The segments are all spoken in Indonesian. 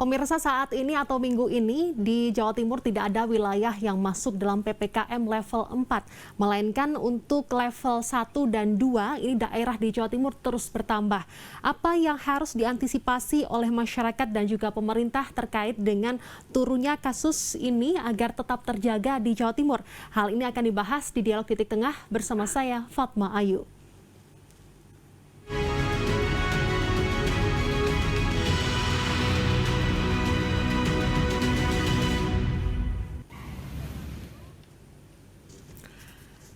Pemirsa, saat ini atau minggu ini di Jawa Timur tidak ada wilayah yang masuk dalam PPKM level 4, melainkan untuk level 1 dan 2 ini daerah di Jawa Timur terus bertambah. Apa yang harus diantisipasi oleh masyarakat dan juga pemerintah terkait dengan turunnya kasus ini agar tetap terjaga di Jawa Timur? Hal ini akan dibahas di Dialog Titik Tengah bersama saya, Fatma Ayu.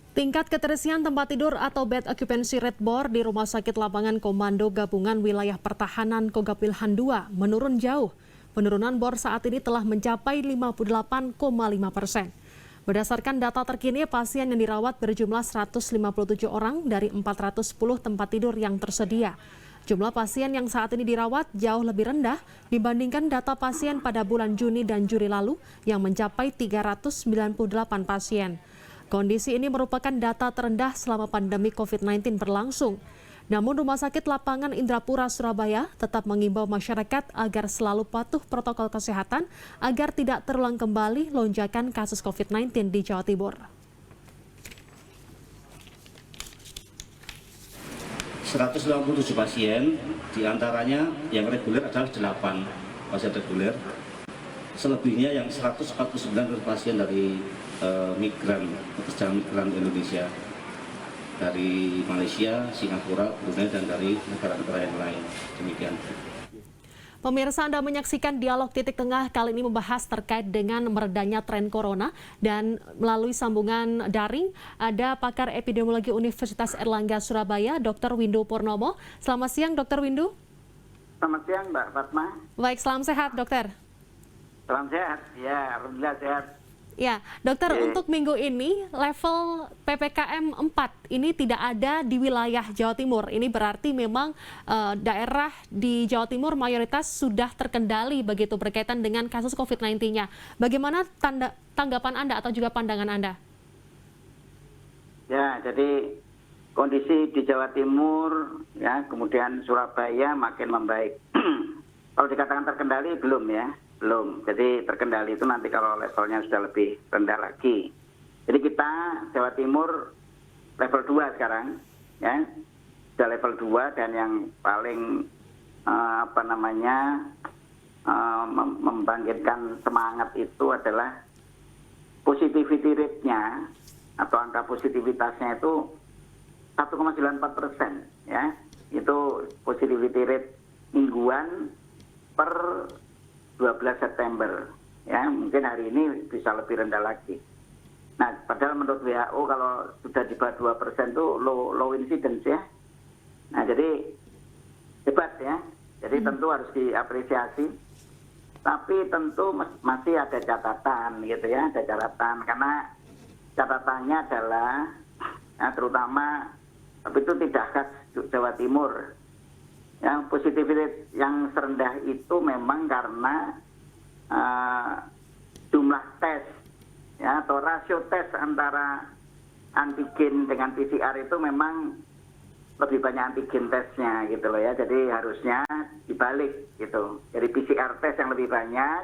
Tingkat keterisian tempat tidur atau bed occupancy rate BOR di Rumah Sakit Lapangan Komando Gabungan Wilayah Pertahanan Kogab Wilhan II menurun jauh. Penurunan BOR saat ini telah mencapai 58,5%. Berdasarkan data terkini, pasien yang dirawat berjumlah 157 orang dari 410 tempat tidur yang tersedia. Jumlah pasien yang saat ini dirawat jauh lebih rendah dibandingkan data pasien pada bulan Juni dan Juli lalu yang mencapai 398 pasien. Kondisi ini merupakan data terendah selama pandemi COVID-19 berlangsung. Namun Rumah Sakit Lapangan Indrapura Surabaya tetap mengimbau masyarakat agar selalu patuh protokol kesehatan agar tidak terulang kembali lonjakan kasus COVID-19 di Jawa Timur. 197 pasien, diantaranya yang reguler adalah 8 pasien reguler. Selebihnya yang 149 pasien dari migran, pekerja migran Indonesia dari Malaysia, Singapura, Brunei, dan dari negara-negara yang lain. Demikian. Pemirsa, Anda menyaksikan Dialog Titik Tengah kali ini membahas terkait dengan meredanya tren corona, dan melalui sambungan daring ada pakar epidemiologi Universitas Airlangga Surabaya, Dr. Windu Purnomo. Selamat siang, Dr. Windu. Selamat siang, Mbak Fatma. Baik, salam sehat, dokter. Salam sehat, ya, alhamdulillah sehat. Ya, dokter, untuk minggu ini level PPKM 4 ini tidak ada di wilayah Jawa Timur. Ini berarti memang daerah di Jawa Timur mayoritas sudah terkendali begitu berkaitan dengan kasus COVID-19-nya. Bagaimana tanggapan Anda atau juga pandangan Anda? Ya, jadi kondisi di Jawa Timur, ya, kemudian Surabaya makin membaik. Kalau dikatakan terkendali, belum ya. Belum. Jadi terkendali itu nanti kalau levelnya sudah lebih rendah lagi. Jadi kita Jawa Timur level 2 sekarang, ya. Sudah level 2, dan yang paling membangkitkan semangat itu adalah positivity rate-nya atau angka positivitasnya itu 1,94%, ya. Itu positivity rate mingguan per 12 September, ya, mungkin hari ini bisa lebih rendah lagi. Nah, padahal menurut WHO kalau sudah di bawah 2% itu low incidence, ya. Nah, jadi hebat, ya. Jadi tentu harus diapresiasi, tapi tentu masih ada catatan, gitu ya, ada catatan, karena catatannya adalah, ya, terutama, tapi itu tidak khas Jawa Timur. Yang positivity yang serendah itu memang karena jumlah tes, ya, atau rasio tes antara antigen dengan PCR itu memang lebih banyak antigen tesnya, gitu loh, ya. Jadi harusnya dibalik gitu. Jadi PCR tes yang lebih banyak,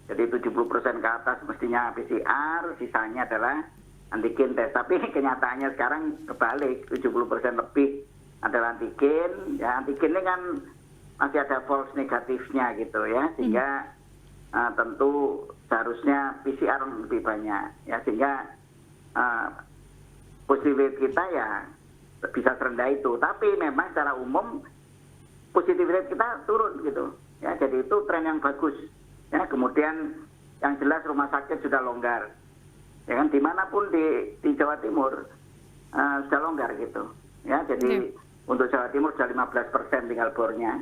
jadi 70% ke atas mestinya PCR, sisanya adalah antigen tes. Tapi kenyataannya sekarang kebalik, 70% lebih adalah antigen. Ya, antigen ini kan masih ada false negatifnya, gitu ya, sehingga tentu seharusnya PCR lebih banyak, ya, sehingga positivity kita ya bisa serendah itu. Tapi memang secara umum positivity kita turun, gitu ya, jadi itu tren yang bagus, ya. Kemudian yang jelas rumah sakit sudah longgar, ya kan, dimanapun di Jawa Timur sudah longgar, gitu ya. Jadi untuk Jawa Timur sudah 15% tinggal bornya.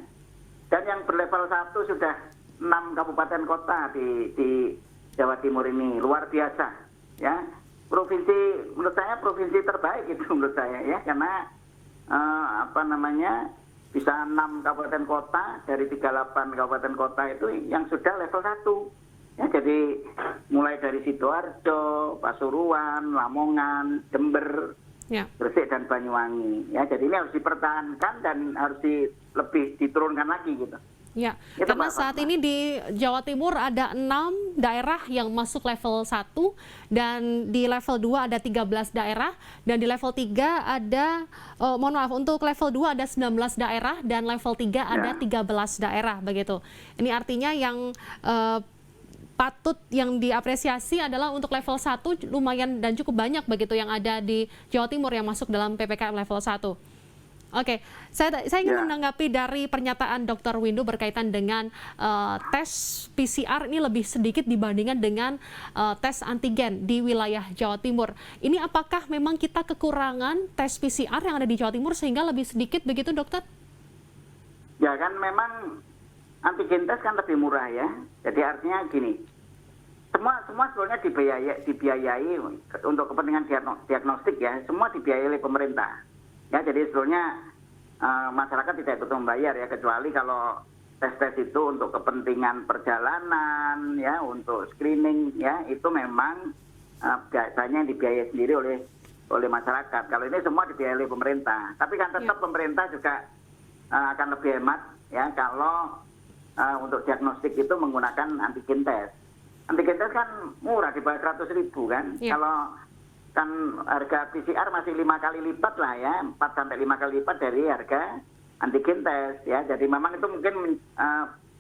Dan yang berlevel 1 sudah 6 kabupaten kota di Jawa Timur ini. Luar biasa, ya. Provinsi, menurut saya provinsi terbaik itu menurut saya, ya. Karena bisa 6 kabupaten kota dari 38 kabupaten kota itu yang sudah level 1. Ya, jadi mulai dari Sidoarjo, Pasuruan, Lamongan, Jember, ya, Gresik, dan Banyuwangi, ya. Jadi ini harus dipertahankan dan harus lebih diturunkan lagi, gitu. Ya, Itu, karena Mbak saat Fatma. ini di Jawa Timur ada 6 daerah yang masuk level 1 dan di level 2 ada 13 daerah dan di level 3 ada mohon maaf untuk level 2 ada 19 daerah dan level 3 ada Ya. 13 daerah begitu. Ini artinya yang patut yang diapresiasi adalah untuk level 1 lumayan dan cukup banyak begitu yang ada di Jawa Timur yang masuk dalam PPKM level 1. Oke, saya ingin Ya. menanggapi dari pernyataan Dr. Windu berkaitan dengan tes PCR ini lebih sedikit dibandingkan dengan tes antigen di wilayah Jawa Timur. Ini apakah memang kita kekurangan tes PCR yang ada di Jawa Timur sehingga lebih sedikit begitu, dokter? Ya kan memang antigen tes kan lebih murah ya. Jadi artinya gini, semua sebetulnya dibiayai untuk kepentingan diagnostik ya, semua dibiayai oleh pemerintah. Ya, jadi sebetulnya masyarakat tidak ikut membayar ya, kecuali kalau tes-tes itu untuk kepentingan perjalanan ya, untuk screening ya, itu memang biasanya dibiayai sendiri oleh masyarakat. Kalau ini semua dibiayai oleh pemerintah. Tapi kan tetap pemerintah juga akan lebih hemat ya kalau untuk diagnostik itu menggunakan antigen tes. Antigen tes kan murah, di bawah 100.000 kan. Kalau kan harga PCR masih 5 kali lipat lah ya, 4 sampai 5 kali lipat dari harga antigen tes ya. Jadi memang itu mungkin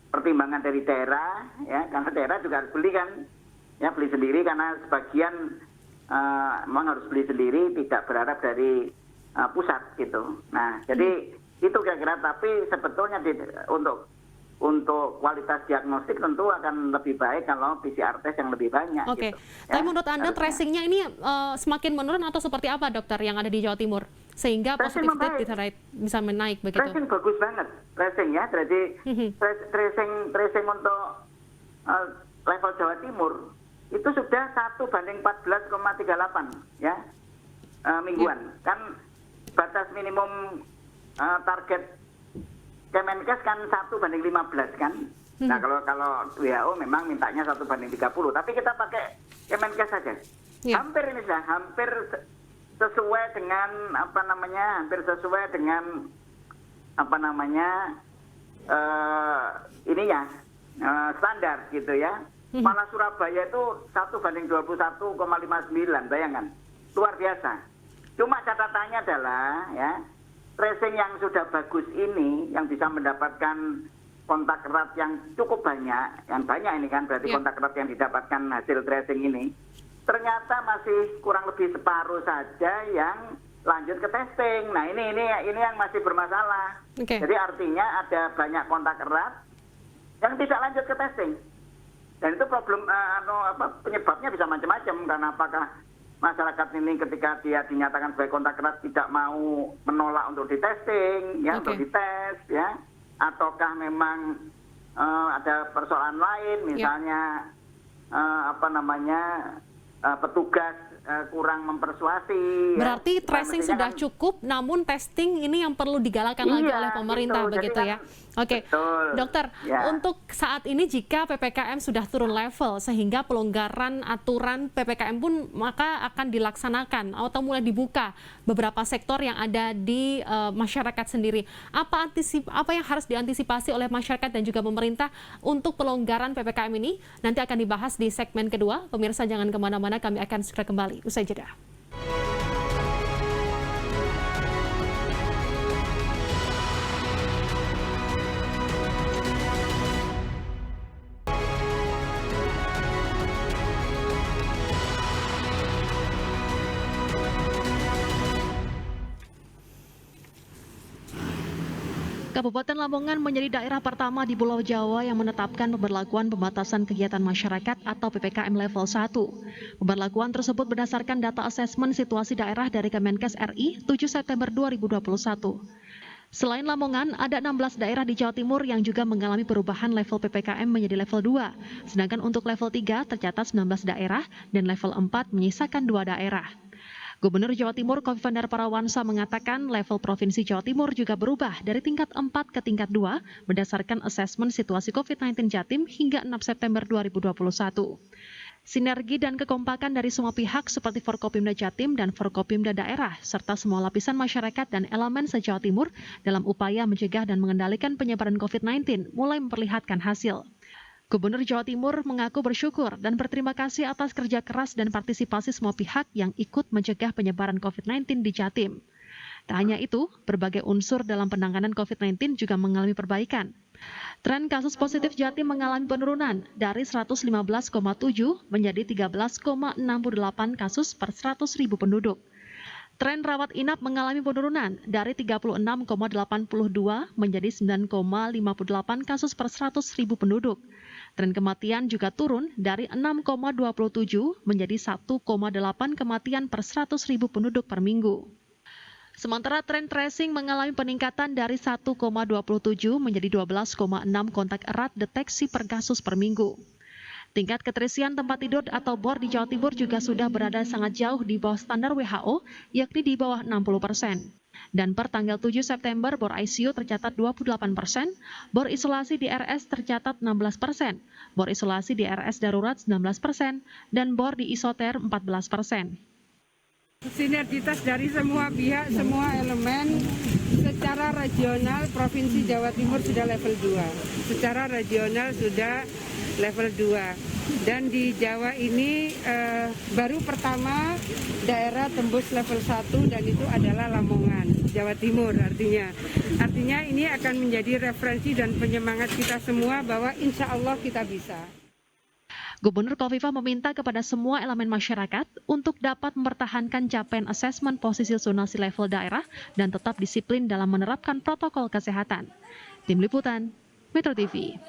pertimbangan dari daerah ya, karena daerah juga harus beli kan, ya beli sendiri karena sebagian memang harus beli sendiri, tidak berharap dari pusat gitu. Nah, jadi itu kira-kira. Tapi sebetulnya untuk kualitas diagnostik tentu akan lebih baik kalau PCR test yang lebih banyak. Oke, Gitu, tapi ya, menurut Anda harusnya. tracingnya ini semakin menurun atau seperti apa, dokter, yang ada di Jawa Timur? Sehingga Tracing positivity membaik. rate bisa menaik begitu? Tracing bagus banget, tracing ya. Jadi tracing untuk level Jawa Timur itu sudah 1:14,38 ya mingguan. Kan batas minimum target Kemenkes kan 1:15 kan. Nah kalau WHO memang mintanya 1:30, tapi kita pakai Kemenkes saja. Ya. Hampir ini sudah hampir sesuai dengan standar gitu ya. Malah Surabaya itu 1:21,59, bayangkan, luar biasa. Cuma catatannya adalah ya, tracing yang sudah bagus ini yang bisa mendapatkan kontak erat yang cukup banyak, yang banyak ini kan berarti kontak erat yang didapatkan hasil tracing ini ternyata masih kurang lebih separuh saja yang lanjut ke testing. Nah ini yang masih bermasalah. Jadi artinya ada banyak kontak erat yang tidak lanjut ke testing. Dan itu problem penyebabnya bisa macam-macam, karena apakah masyarakat ini ketika dia dinyatakan sebagai kontak erat tidak mau menolak untuk ditesting ya, untuk dites ya, ataukah memang ada persoalan lain, misalnya petugas kurang mempersuasi. Berarti ya. tracing sudah cukup, namun testing ini yang perlu digalakan lagi oleh pemerintah begitu ya. Oke, dokter, untuk saat ini jika PPKM sudah turun level sehingga pelonggaran aturan PPKM pun maka akan dilaksanakan atau mulai dibuka beberapa sektor yang ada di masyarakat sendiri. Apa yang harus diantisipasi oleh masyarakat dan juga pemerintah untuk pelonggaran PPKM ini? Nanti akan dibahas di segmen kedua. Pemirsa jangan kemana-mana, kami akan segera kembali usai jeda. Kabupaten Lamongan menjadi daerah pertama di Pulau Jawa yang menetapkan pemberlakuan pembatasan kegiatan masyarakat atau PPKM level 1. Pemberlakuan tersebut berdasarkan data asesmen situasi daerah dari Kemenkes RI 7 September 2021. Selain Lamongan, ada 16 daerah di Jawa Timur yang juga mengalami perubahan level PPKM menjadi level 2. Sedangkan untuk level 3 tercatat 19 daerah dan level 4 menyisakan 2 daerah. Gubernur Jawa Timur Kofifa Indar Parawansa mengatakan level Provinsi Jawa Timur juga berubah dari tingkat 4 ke tingkat 2 berdasarkan asesmen situasi COVID-19 Jatim hingga 6 September 2021. Sinergi dan kekompakan dari semua pihak seperti Forkopimda Jatim dan Forkopimda daerah, serta semua lapisan masyarakat dan elemen se-Jawa Timur dalam upaya mencegah dan mengendalikan penyebaran COVID-19 mulai memperlihatkan hasil. Gubernur Jawa Timur mengaku bersyukur dan berterima kasih atas kerja keras dan partisipasi semua pihak yang ikut mencegah penyebaran COVID-19 di Jatim. Tak hanya itu, berbagai unsur dalam penanganan COVID-19 juga mengalami perbaikan. Tren kasus positif Jatim mengalami penurunan dari 115,7 menjadi 13,68 kasus per 100.000 penduduk. Tren rawat inap mengalami penurunan dari 36,82 menjadi 9,58 kasus per 100.000 penduduk. Tren kematian juga turun dari 6,27 menjadi 1,8 kematian per 100.000 penduduk per minggu. Sementara tren tracing mengalami peningkatan dari 1,27 menjadi 12,6 kontak erat deteksi per kasus per minggu. Tingkat keterisian tempat tidur atau BOR di Jawa Timur juga sudah berada sangat jauh di bawah standar WHO, yakni di bawah 60%. Dan per tanggal 7 September, BOR ICU tercatat 28%, BOR isolasi di RS tercatat 16%, BOR isolasi di RS darurat 19%, dan BOR di isoter 14%. Sinergitas dari semua pihak, semua elemen secara regional Provinsi Jawa Timur sudah level 2. Secara regional sudah level 2. Dan di Jawa ini baru pertama daerah tembus level 1 dan itu adalah Lamongan, Jawa Timur artinya. Artinya ini akan menjadi referensi dan penyemangat kita semua bahwa insya Allah kita bisa. Gubernur Khofifah meminta kepada semua elemen masyarakat untuk dapat mempertahankan capaian asesmen posisi zonasi level daerah dan tetap disiplin dalam menerapkan protokol kesehatan. Tim Liputan, Metro TV.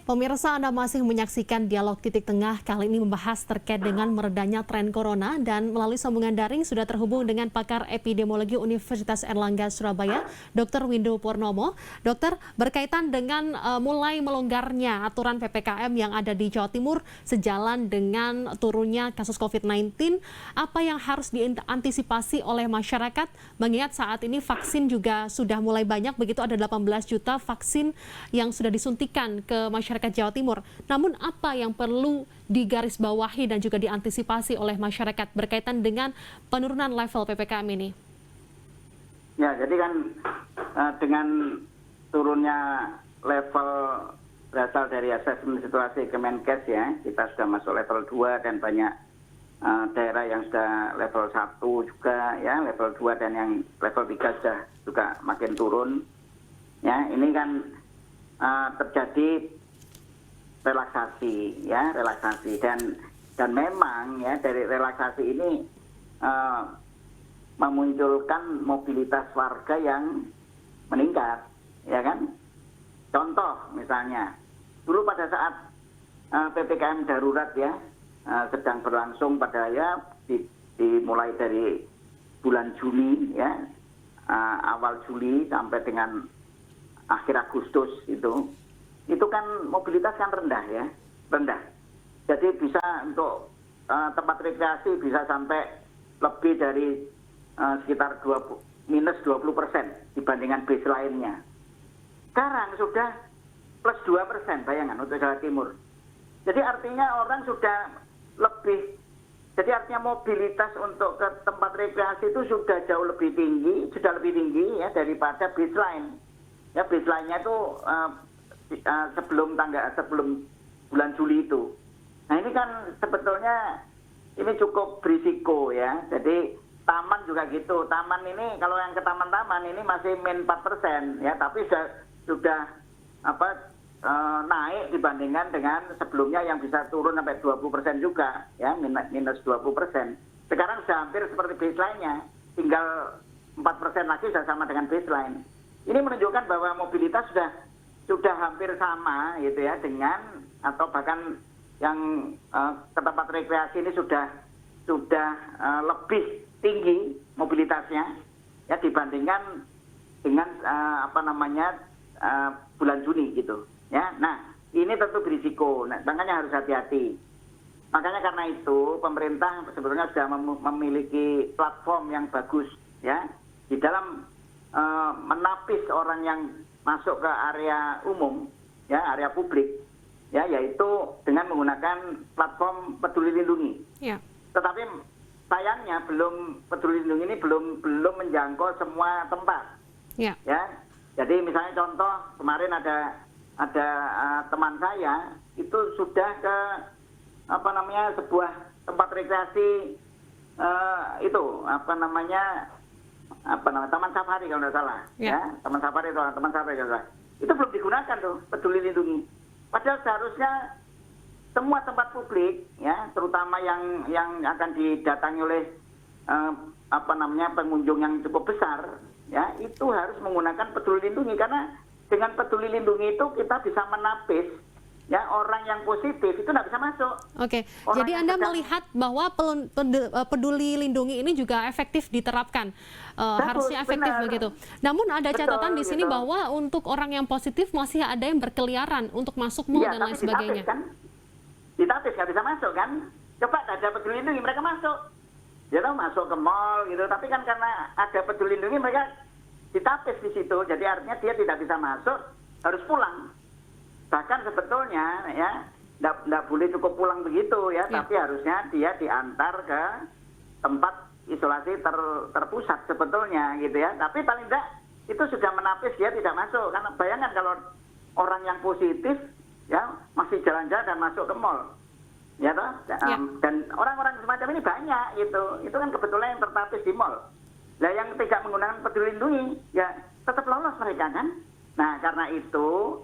Pemirsa, Anda masih menyaksikan Dialog Titik Tengah. Kali ini membahas terkait dengan meredanya tren corona dan melalui sambungan daring sudah terhubung dengan pakar epidemiologi Universitas Airlangga Surabaya, Dr. Windu Purnomo. Dokter, berkaitan dengan mulai melonggarnya aturan PPKM yang ada di Jawa Timur sejalan dengan turunnya kasus COVID-19, apa yang harus diantisipasi oleh masyarakat? Mengingat saat ini vaksin juga sudah mulai banyak, begitu ada 18 juta vaksin yang sudah disuntikan ke masyarakat Jawa Timur. Namun apa yang perlu digarisbawahi dan juga diantisipasi oleh masyarakat berkaitan dengan penurunan level PPKM ini? Ya, jadi kan dengan turunnya level berasal dari asesmen situasi Kemenkes ya, kita sudah masuk level 2 dan banyak daerah yang sudah level 1 juga ya, level 2 dan yang level 3 sudah juga makin turun. Ya, ini kan terjadi relaksasi ya, relaksasi dan memang ya dari relaksasi ini memunculkan mobilitas warga yang meningkat, ya kan? Contoh misalnya, dulu pada saat PPKM darurat ya sedang berlangsung pada ya dimulai dari bulan Juni ya, awal Juli sampai dengan akhir Agustus itu kan mobilitas kan rendah ya, rendah. Jadi bisa untuk tempat rekreasi bisa sampai lebih dari sekitar minus 20% dibandingkan baseline-nya. Sekarang sudah plus 2%, bayangan untuk Jawa Timur. Jadi artinya orang sudah lebih, jadi artinya mobilitas untuk ke tempat rekreasi itu sudah jauh lebih tinggi, ya daripada baseline. Ya baseline-nya itu sebelum bulan Juli itu. Nah ini kan sebetulnya ini cukup berisiko ya. Jadi taman juga gitu. Taman ini kalau yang ke taman-taman ini masih min 4% ya, tapi sudah naik dibandingkan dengan sebelumnya yang bisa turun sampai 20% juga ya, minus 20%. Sekarang sudah hampir seperti baseline-nya, tinggal 4% lagi sudah sama dengan baseline. Ini menunjukkan bahwa mobilitas sudah hampir sama gitu ya dengan atau bahkan yang ke tempat rekreasi ini sudah lebih tinggi mobilitasnya ya dibandingkan dengan bulan Juni gitu ya. Nah, ini tentu berisiko. Nah, makanya harus hati-hati. Makanya karena itu pemerintah sebetulnya sudah memiliki platform yang bagus ya di dalam menapis orang yang masuk ke area umum, ya area publik, ya, yaitu dengan menggunakan platform Peduli Lindungi. Ya. Tetapi sayangnya Peduli Lindungi ini belum menjangkau semua tempat. Ya. Ya, jadi misalnya contoh kemarin ada teman saya itu sudah ke sebuah tempat rekreasi Taman Safari kalau tidak salah, ya, Taman Safari kalau tidak salah. Itu belum digunakan tuh Peduli Lindungi. Padahal seharusnya semua tempat publik, ya, terutama yang akan didatangi oleh pengunjung yang cukup besar, ya, itu harus menggunakan Peduli Lindungi karena dengan Peduli Lindungi itu kita bisa menapis, ya, orang yang positif itu tidak bisa masuk. Oke, jadi Anda melihat bahwa Peduli Lindungi ini juga efektif diterapkan, harusnya efektif benar. begitu. Namun ada catatan di sini gitu. bahwa untuk orang yang positif masih ada yang berkeliaran untuk masuk mall dan lain sebagainya. Ditapis nggak bisa masuk kan? Coba ada Peduli Lindungi mereka masuk, ya tahu masuk ke mall gitu. Tapi kan karena ada Peduli Lindungi mereka ditapis di situ, jadi artinya dia tidak bisa masuk, harus pulang. Bahkan sebetulnya ya nggak boleh cukup pulang begitu ya, tapi harusnya dia diantar ke tempat isolasi terpusat sebetulnya gitu ya. Tapi paling tidak itu sudah menapis dia tidak masuk. Karena bayangkan kalau orang yang positif ya masih jalan-jalan dan masuk ke mall, ya toh. Dan orang-orang semacam ini banyak gitu. Itu kan kebetulan yang tertapis di mall. Nah yang tidak menggunakan Peduli Lindungi ya tetap lolos mereka kan. Nah karena itu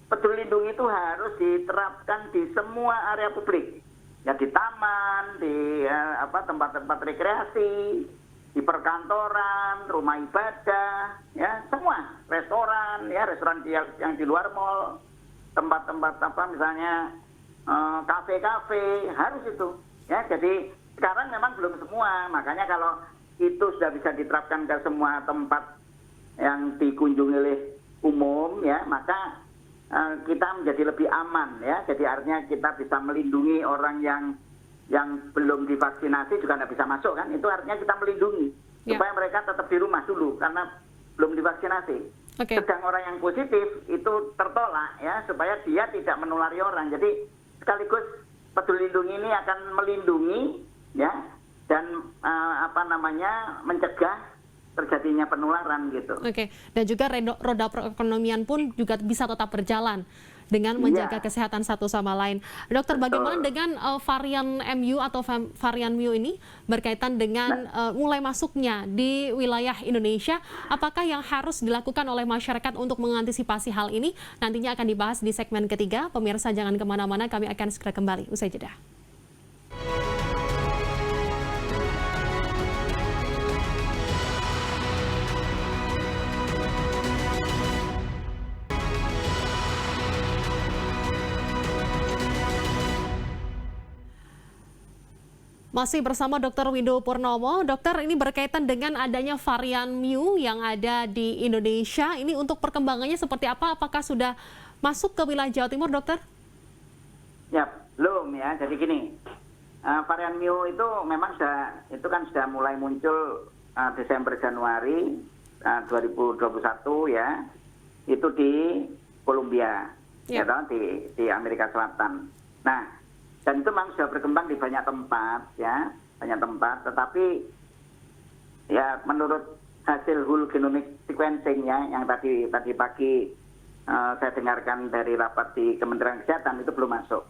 Peduli Lindungi itu harus diterapkan di semua area publik, ya di taman, di tempat-tempat rekreasi, di perkantoran, rumah ibadah, ya semua, restoran, ya restoran yang di luar mall, tempat-tempat misalnya kafe-kafe harus itu, ya. Jadi sekarang memang belum semua, makanya kalau itu sudah bisa diterapkan ke semua tempat yang dikunjungi oleh umum, ya maka kita menjadi lebih aman ya. Jadi artinya kita bisa melindungi orang yang belum divaksinasi juga tidak bisa masuk kan. Itu artinya kita melindungi supaya mereka tetap di rumah dulu karena belum divaksinasi. Sedang orang yang positif itu tertolak ya supaya dia tidak menulari orang. Jadi sekaligus Peduli Lindungi ini akan melindungi ya dan mencegah terjadinya penularan gitu. Oke, dan juga roda perekonomian pun juga bisa tetap berjalan dengan menjaga kesehatan satu sama lain. Dokter, bagaimana dengan varian MU atau varian Mu ini berkaitan dengan mulai masuknya di wilayah Indonesia? Apakah yang harus dilakukan oleh masyarakat untuk mengantisipasi hal ini? Nantinya akan dibahas di segmen ketiga. Pemirsa jangan kemana-mana, kami akan segera kembali usai jeda. Masih bersama Dr. Windu Purnomo. Dokter, ini berkaitan dengan adanya varian Mu yang ada di Indonesia. Ini untuk perkembangannya seperti apa? Apakah sudah masuk ke wilayah Jawa Timur, dokter? Ya, belum ya. Jadi gini, varian Mu itu memang sudah mulai muncul Desember Januari 2021 ya. Itu di Kolombia, ya toh, di Amerika Selatan. Nah, dan itu memang sudah berkembang di banyak tempat ya, tetapi ya menurut hasil whole genomic sequencing ya yang tadi pagi saya dengarkan dari rapat di Kementerian Kesehatan itu belum masuk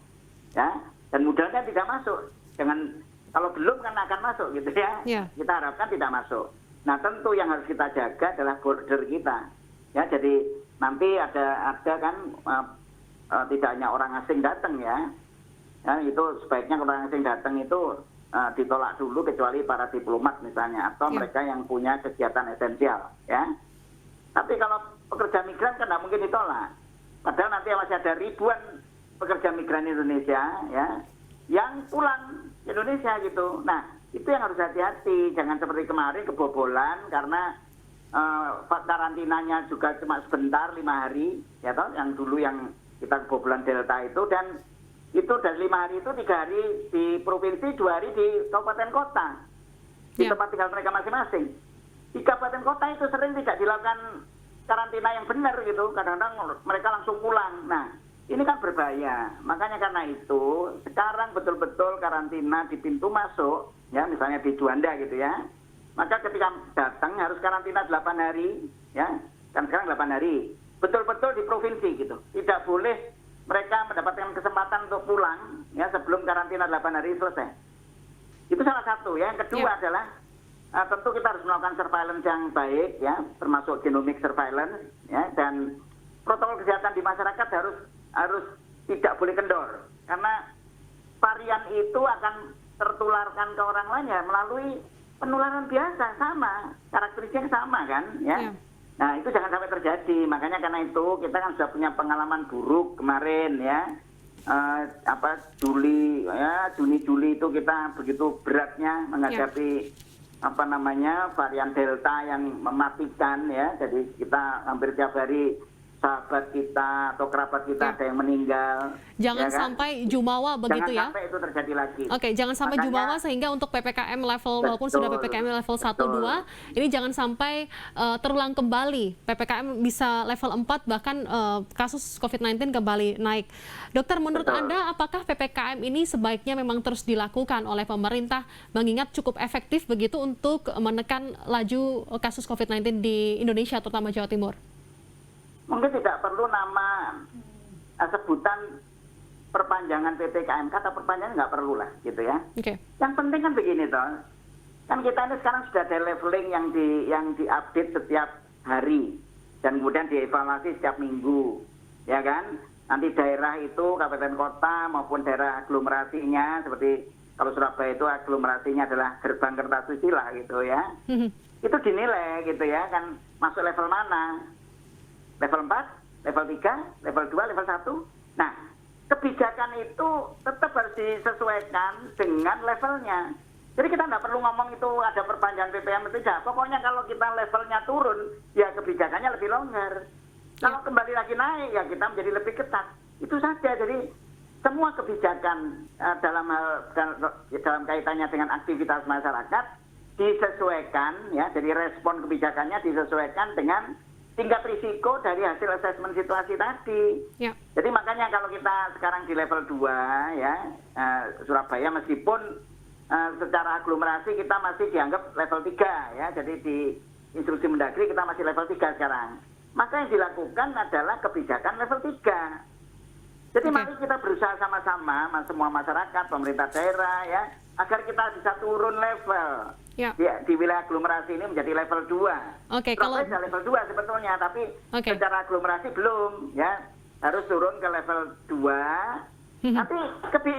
ya, dan mudah-mudahan tidak masuk. Kalau belum kan akan masuk gitu ya. Kita harapkan tidak masuk. Nah tentu yang harus kita jaga adalah border kita ya, jadi nanti ada kan tidak hanya orang asing datang ya. Ya, itu sebaiknya orang asing datang itu ditolak dulu kecuali para diplomat misalnya atau mereka yang punya kegiatan esensial ya. Tapi kalau pekerja migran kan tidak mungkin ditolak. Padahal nanti masih ada ribuan pekerja migran Indonesia ya yang pulang ke Indonesia gitu. Nah itu yang harus hati-hati, jangan seperti kemarin kebobolan karena karantinanya juga cuma sebentar 5 hari ya toh, yang dulu yang kita kebobolan Delta itu, dan itu dari 5 hari itu 3 hari di provinsi, 2 hari di kabupaten kota, di tempat tinggal mereka masing-masing. Di kabupaten kota itu sering tidak dilakukan karantina yang benar gitu, kadang-kadang mereka langsung pulang. Nah ini kan berbahaya. Makanya karena itu sekarang betul-betul karantina di pintu masuk, ya misalnya di Juanda gitu ya. Maka ketika datang harus karantina 8 hari, ya kan sekarang 8 hari. Betul-betul di provinsi gitu. Tidak boleh mereka mendapatkan kesempatan untuk pulang ya sebelum karantina 8 hari selesai. Itu salah satu ya. Yang kedua adalah tentu kita harus melakukan surveillance yang baik ya, termasuk genomic surveillance ya, dan protokol kesehatan di masyarakat harus tidak boleh kendor karena varian itu akan tertularkan ke orang lain ya melalui penularan biasa, sama karakteristiknya sama kan ya. Nah itu jangan sampai terjadi, makanya karena itu kita kan sudah punya pengalaman buruk kemarin ya, Juni Juli itu kita begitu beratnya menghadapi varian Delta yang mematikan ya, jadi kita hampir tiap hari sahabat kita atau kerabat kita ada yang meninggal. Jangan ya kan? sampai jumawa begitu ya. Jangan sampai itu terjadi lagi. Oke, jangan sampai jumawa sehingga untuk PPKM level walaupun sudah PPKM level 1 2 ini jangan sampai terulang kembali. PPKM bisa level 4 bahkan kasus COVID-19 kembali naik. Dokter, menurut Anda apakah PPKM ini sebaiknya memang terus dilakukan oleh pemerintah mengingat cukup efektif begitu untuk menekan laju kasus COVID-19 di Indonesia terutama Jawa Timur? Mungkin tidak perlu nama sebutan perpanjangan PPKM, kata perpanjangan nggak perlu lah gitu ya. Yang penting kan begini toh, kan kita ini sekarang sudah ada leveling yang diupdate setiap hari dan kemudian dievaluasi setiap minggu, ya kan? Nanti daerah itu kabupaten kota maupun daerah aglomerasinya, seperti kalau Surabaya itu aglomerasinya adalah Gerbang Kertasusila gitu ya, itu dinilai gitu ya, kan masuk level mana? Level 4, level 3, level 2, level 1. Nah, kebijakan itu tetap harus disesuaikan dengan levelnya. Jadi kita nggak perlu ngomong itu ada perpanjangan PPKM atau tidak. Pokoknya kalau kita levelnya turun, ya kebijakannya lebih longgar. Kalau kembali lagi naik, ya kita menjadi lebih ketat. Itu saja. Jadi semua kebijakan dalam kaitannya dengan aktivitas masyarakat disesuaikan, ya. Jadi respon kebijakannya disesuaikan dengan tingkat risiko dari hasil asesmen situasi tadi. Jadi makanya kalau kita sekarang di level 2 ya, Surabaya meskipun secara aglomerasi kita masih dianggap level 3 ya. Jadi di instruksi Mendagri kita masih level 3 sekarang. Maka yang dilakukan adalah kebijakan level 3. Jadi mari kita berusaha sama-sama semua masyarakat, pemerintah daerah ya, agar kita bisa turun level. Di wilayah aglomerasi ini menjadi level 2. Kalau sudah level 2 sebetulnya, tapi secara aglomerasi belum ya, harus turun ke level 2. Nanti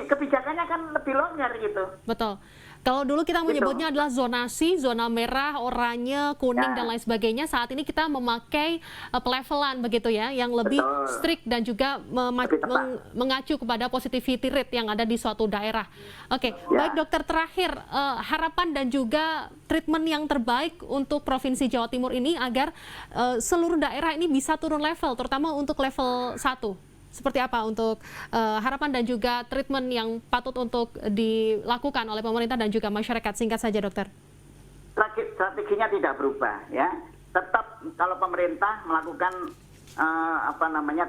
kebijakannya kan lebih longgar gitu. Betul. Kalau dulu kita menyebutnya adalah zonasi, zona merah, oranye, kuning dan lain sebagainya. Saat ini kita memakai pelevelan begitu ya, yang lebih strict dan juga mengacu kepada positivity rate yang ada di suatu daerah. Baik dokter, terakhir harapan dan juga treatment yang terbaik untuk Provinsi Jawa Timur ini agar seluruh daerah ini bisa turun level, terutama untuk level 1. Seperti apa untuk harapan dan juga treatment yang patut untuk dilakukan oleh pemerintah dan juga masyarakat? Singkat saja dokter. Strateginya tidak berubah ya. Tetap kalau pemerintah melakukan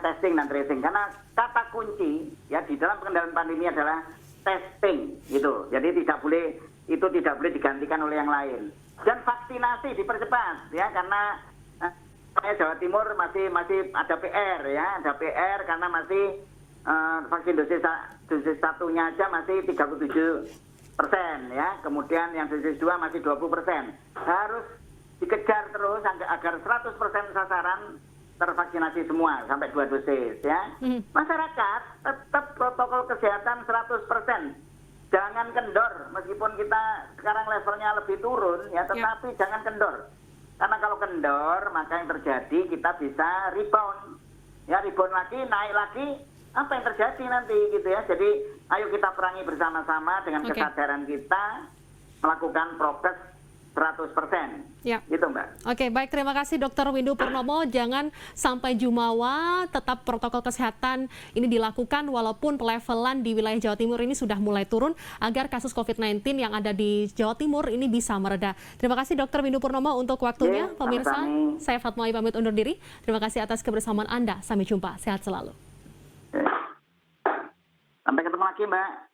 testing dan tracing, karena kata kunci ya di dalam pengendalian pandemi adalah testing gitu. Jadi tidak boleh digantikan oleh yang lain. Dan vaksinasi dipercepat ya, karena Jawa Timur masih ada PR ya, karena masih vaksin dosis satunya aja masih 37% ya, kemudian yang dosis 2 masih 20%. Harus dikejar terus agar 100% sasaran tervaksinasi semua sampai 2 dosis ya. Masyarakat tetap protokol kesehatan 100%. Jangan kendor, meskipun kita sekarang levelnya lebih turun ya, tetapi jangan kendor. Karena kalau kendor, maka yang terjadi kita bisa rebound. Ya, rebound lagi, naik lagi, apa yang terjadi nanti gitu ya. Jadi ayo kita perangi bersama-sama dengan kesadaran kita melakukan prokes 100%. Gitu Mbak. Baik, terima kasih Dr. Windu Purnomo. Jangan sampai jumawa, tetap protokol kesehatan ini dilakukan walaupun pelevelan di wilayah Jawa Timur ini sudah mulai turun agar kasus COVID-19 yang ada di Jawa Timur ini bisa mereda. Terima kasih Dr. Windu Purnomo untuk waktunya. Pemirsa, saya Fatma pamit undur diri. Terima kasih atas kebersamaan Anda. Sampai jumpa. Sehat selalu. pagi Mbak.